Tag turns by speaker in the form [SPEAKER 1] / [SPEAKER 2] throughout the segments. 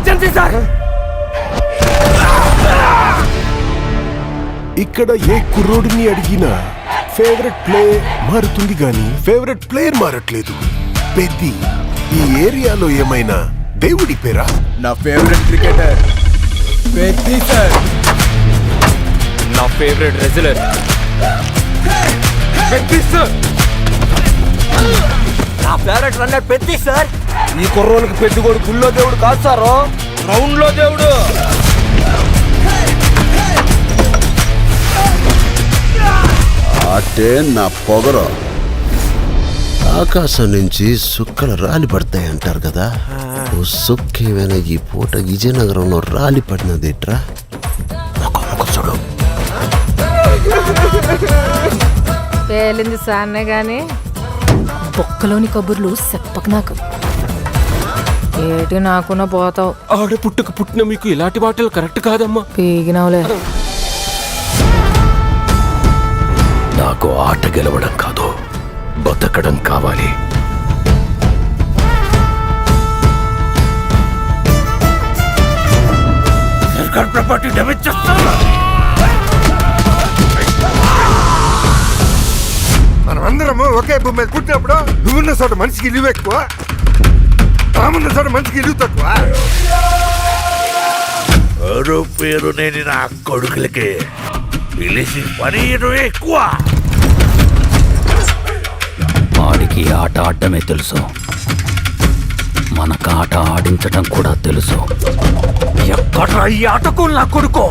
[SPEAKER 1] Emergency sir.
[SPEAKER 2] ఇక్కడ ఏ కుర్రోడిని అడిగినా favourite play మారుతుంది గాని ఫేవరెట్ ప్లేయర్ మారట్లేదు. పెద్ది ఈ ఏరియాలో ఏమైనా దేవుడి పేరా?
[SPEAKER 3] నా ఫేవరెట్ క్రికెటర్ పెద్ది సార్.
[SPEAKER 1] నా ఫేవరెట్ రెజ్లర్ పెద్ది సార్. నా ఫేవరెట్ రన్నర్ పెద్ది సార్. ఈ కుర్రోళ్ళకి పెద్దిగోడు గుళ్ళో దేవుడు కాదు సారు, గ్రౌండ్ లో దేవుడు.
[SPEAKER 4] అంటే నా పొగరు. ఆకాశం నుంచి సుక్కలు రాలి పడతాయి అంటారు కదా, ఓ సుక్కేమైనా ఈ పూట విజయనగరంలో రాలి పడినదేట్రా? చూడు,
[SPEAKER 5] పేలింది సాన్నే గాని బొక్కలోని కబుర్లు చెప్పక నాకు. ఏటి నాకున్న పోతావు.
[SPEAKER 1] ఆడ పుట్టిన మీకు ఇలాంటి మాటలు కరెక్ట్ కాదమ్మా.
[SPEAKER 5] పీగినవులే.
[SPEAKER 6] నాకు ఆట గెలవడం కాదు, బతకడం కావాలి. ప్రాపర్టీ డ్యామేజ్ చేస్తాను.
[SPEAKER 2] మనమందరము ఒకే భూమి మీద పుట్టినప్పుడు నువ్వున్న చోట మనిషికి ఇల్లు ఎక్కువ, తామున్న చోట మనిషికి ఇల్లు తక్కువ.
[SPEAKER 6] పేరు నేను నా కొడుకులకి పిలిచి పని ఎక్కువ. ఆడికి ఆట ఆడటమే తెలుసు, మనకు ఆట ఆడించటం కూడా తెలుసు. ఎక్కడ ఈ ఆటకు నా కొడుకు?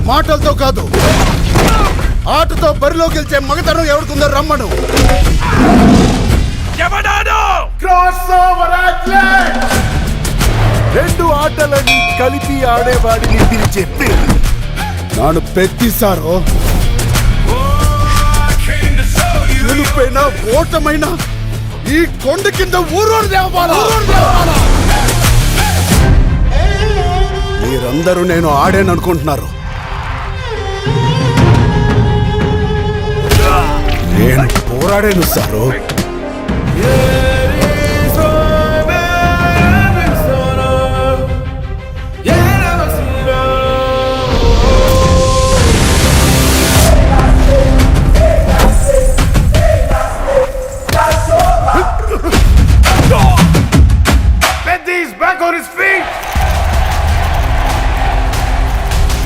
[SPEAKER 4] మాటలతో కాదు, ఆటతో బరిలో గెలిచే మగతనం ఎవరికుందో రమ్మను.
[SPEAKER 2] రెండు ఆటలని కలిపి ఆడేవాడిని పిలిచే పేరు
[SPEAKER 4] నాను పెద్దిసారో. గెలుపైనా ఓటమైనా ఈ కొండ కింద ఊరోడు దేవాలా. మీరందరూ నేను ఆడాననుకుంటున్నారు, నేను పోరాడాను సారు.